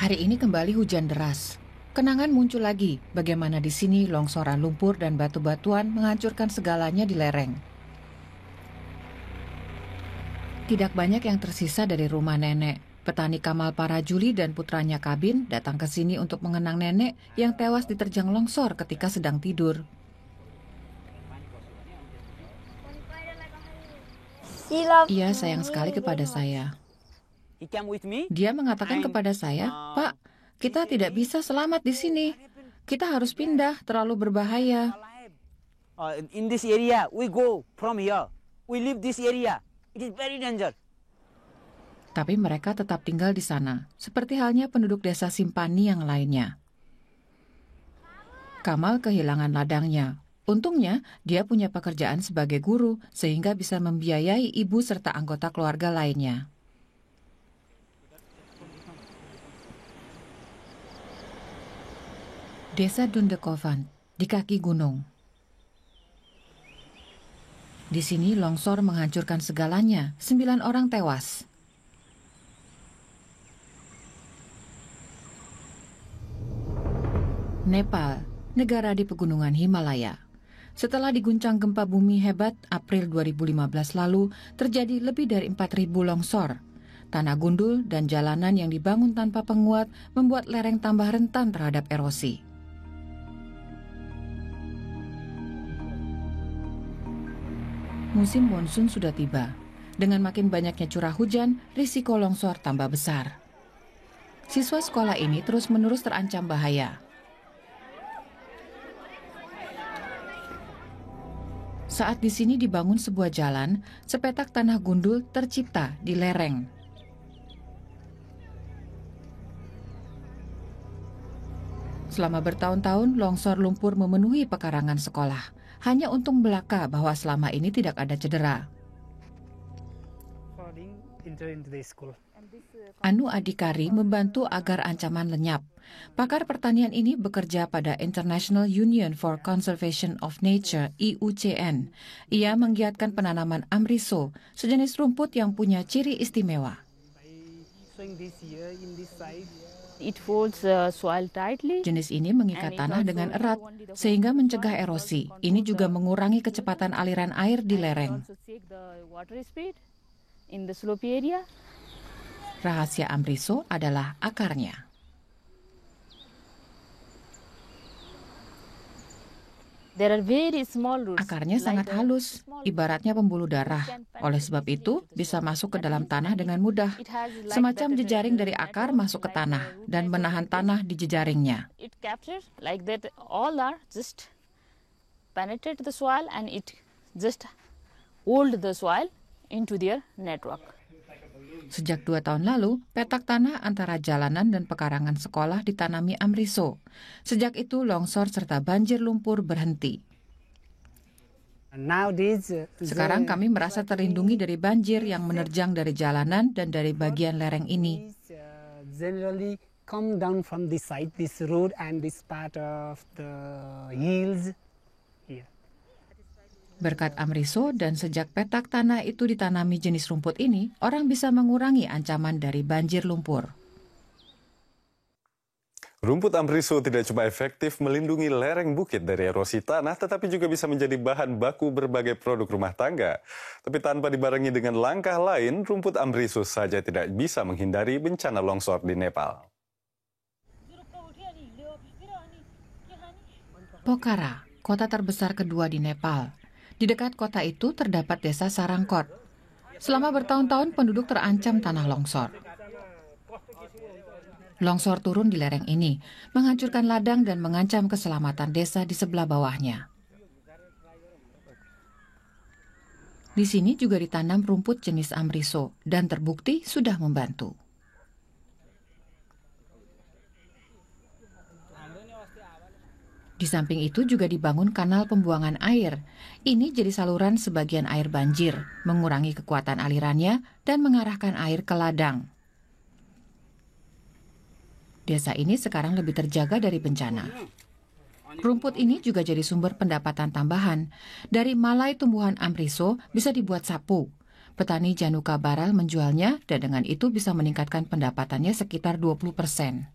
Hari ini kembali hujan deras. Kenangan muncul lagi bagaimana di sini longsoran lumpur dan batu-batuan menghancurkan segalanya di lereng. Tidak banyak yang tersisa dari rumah nenek. Petani Kamal Parajuli dan putranya Kabin datang ke sini untuk mengenang nenek yang tewas diterjang longsor ketika sedang tidur. Ia sayang sekali kepada saya. Dia mengatakan kepada saya, "Pak, kita tidak bisa selamat di sini. Kita harus pindah, terlalu berbahaya." In this area, we go from here. We leave this area. It is very dangerous. Tapi mereka tetap tinggal di sana, seperti halnya penduduk desa Simpani yang lainnya. Kamal kehilangan ladangnya. Untungnya, dia punya pekerjaan sebagai guru, sehingga bisa membiayai ibu serta anggota keluarga lainnya. Desa Dundekovan, di kaki gunung. Di sini longsor menghancurkan segalanya, 9 orang tewas. Nepal, negara di pegunungan Himalaya. Setelah diguncang gempa bumi hebat April 2015 lalu, terjadi lebih dari 4.000 longsor. Tanah gundul dan jalanan yang dibangun tanpa penguat membuat lereng tambah rentan terhadap erosi. Musim monsun sudah tiba. Dengan makin banyaknya curah hujan, risiko longsor tambah besar. Siswa sekolah ini terus-menerus terancam bahaya. Saat di sini dibangun sebuah jalan, sepetak tanah gundul tercipta di lereng. Selama bertahun-tahun, longsor lumpur memenuhi pekarangan sekolah. Hanya untung belaka bahwa selama ini tidak ada cedera. Anu Adhikari membantu agar ancaman lenyap. Pakar pertanian ini bekerja pada International Union for Conservation of Nature (IUCN). Ia menggiatkan penanaman amriso, sejenis rumput yang punya ciri istimewa. Jenis ini mengikat tanah dengan erat sehingga mencegah erosi. Ini juga mengurangi kecepatan aliran air di lereng. Rahasia amriso adalah akarnya. Akarnya sangat halus, ibaratnya pembuluh darah. Oleh sebab itu, bisa masuk ke dalam tanah dengan mudah. Semacam jejaring dari akar masuk ke tanah dan menahan tanah di jejaringnya. Sejak 2 tahun lalu, petak tanah antara jalanan dan pekarangan sekolah ditanami amriso. Sejak itu, longsor serta banjir lumpur berhenti. Sekarang kami merasa terlindungi dari banjir yang menerjang dari jalanan dan dari bagian lereng ini. Berkat amriso dan sejak petak tanah itu ditanami jenis rumput ini, orang bisa mengurangi ancaman dari banjir lumpur. Rumput amriso tidak cuma efektif melindungi lereng bukit dari erosi tanah, tetapi juga bisa menjadi bahan baku berbagai produk rumah tangga. Tapi tanpa dibarengi dengan langkah lain, rumput amriso saja tidak bisa menghindari bencana longsor di Nepal. Pokhara, kota terbesar kedua di Nepal. Di dekat kota itu terdapat desa Sarangkot. Selama bertahun-tahun penduduk terancam tanah longsor. Longsor turun di lereng ini, menghancurkan ladang dan mengancam keselamatan desa di sebelah bawahnya. Di sini juga ditanam rumput jenis amriso dan terbukti sudah membantu. Di samping itu juga dibangun kanal pembuangan air. Ini jadi saluran sebagian air banjir, mengurangi kekuatan alirannya dan mengarahkan air ke ladang. Desa ini sekarang lebih terjaga dari bencana. Rumput ini juga jadi sumber pendapatan tambahan. Dari malai tumbuhan amriso bisa dibuat sapu. Petani Januka Baral menjualnya dan dengan itu bisa meningkatkan pendapatannya sekitar 20%.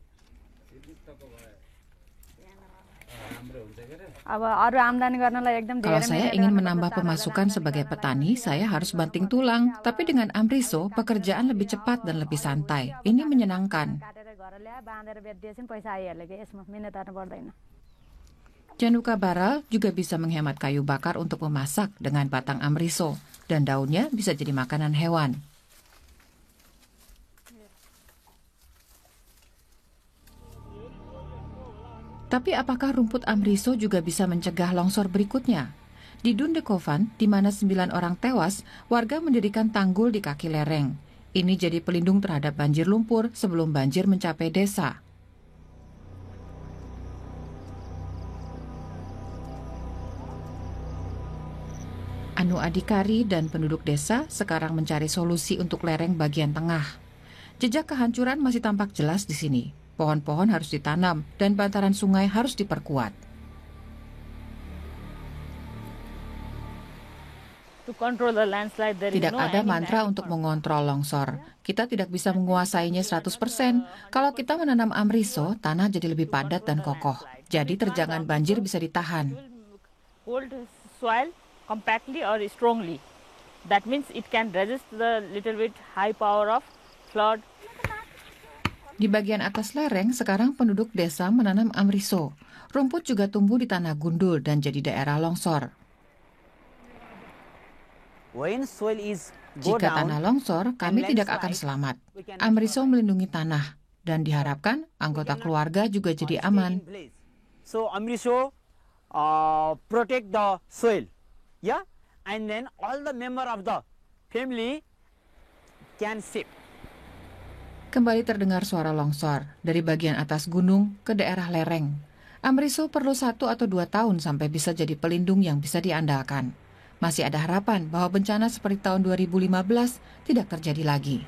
Kalau saya ingin menambah pemasukan sebagai petani, saya harus banting tulang. Tapi dengan Amriso, pekerjaan lebih cepat dan lebih santai. Ini menyenangkan. Januka Baral juga bisa menghemat kayu bakar untuk memasak dengan batang Amriso. Dan daunnya bisa jadi makanan hewan. Tapi apakah rumput Amriso juga bisa mencegah longsor berikutnya? Di Dundekovan, di mana 9 orang tewas, warga mendirikan tanggul di kaki lereng. Ini jadi pelindung terhadap banjir lumpur sebelum banjir mencapai desa. Anu Adhikari dan penduduk desa sekarang mencari solusi untuk lereng bagian tengah. Jejak kehancuran masih tampak jelas di sini. Pohon-pohon harus ditanam dan bantaran sungai harus diperkuat. Tidak ada mantra untuk mengontrol longsor. Kita tidak bisa menguasainya 100%. Kalau kita menanam Amriso, tanah jadi lebih padat dan kokoh. Jadi terjangan banjir bisa ditahan. Compactly or strongly. That means it can resist the little bit high power of flood. Di bagian atas lereng, sekarang penduduk desa menanam Amriso. Rumput juga tumbuh di tanah gundul dan jadi daerah longsor. Jika tanah longsor, kami tidak akan selamat. Amriso melindungi tanah dan diharapkan anggota keluarga juga jadi aman. So Amriso protect the soil. Yeah, and then all the member of the family can save. Kembali terdengar suara longsor dari bagian atas gunung ke daerah lereng. Amriso perlu 1 atau 2 tahun sampai bisa jadi pelindung yang bisa diandalkan. Masih ada harapan bahwa bencana seperti tahun 2015 tidak terjadi lagi.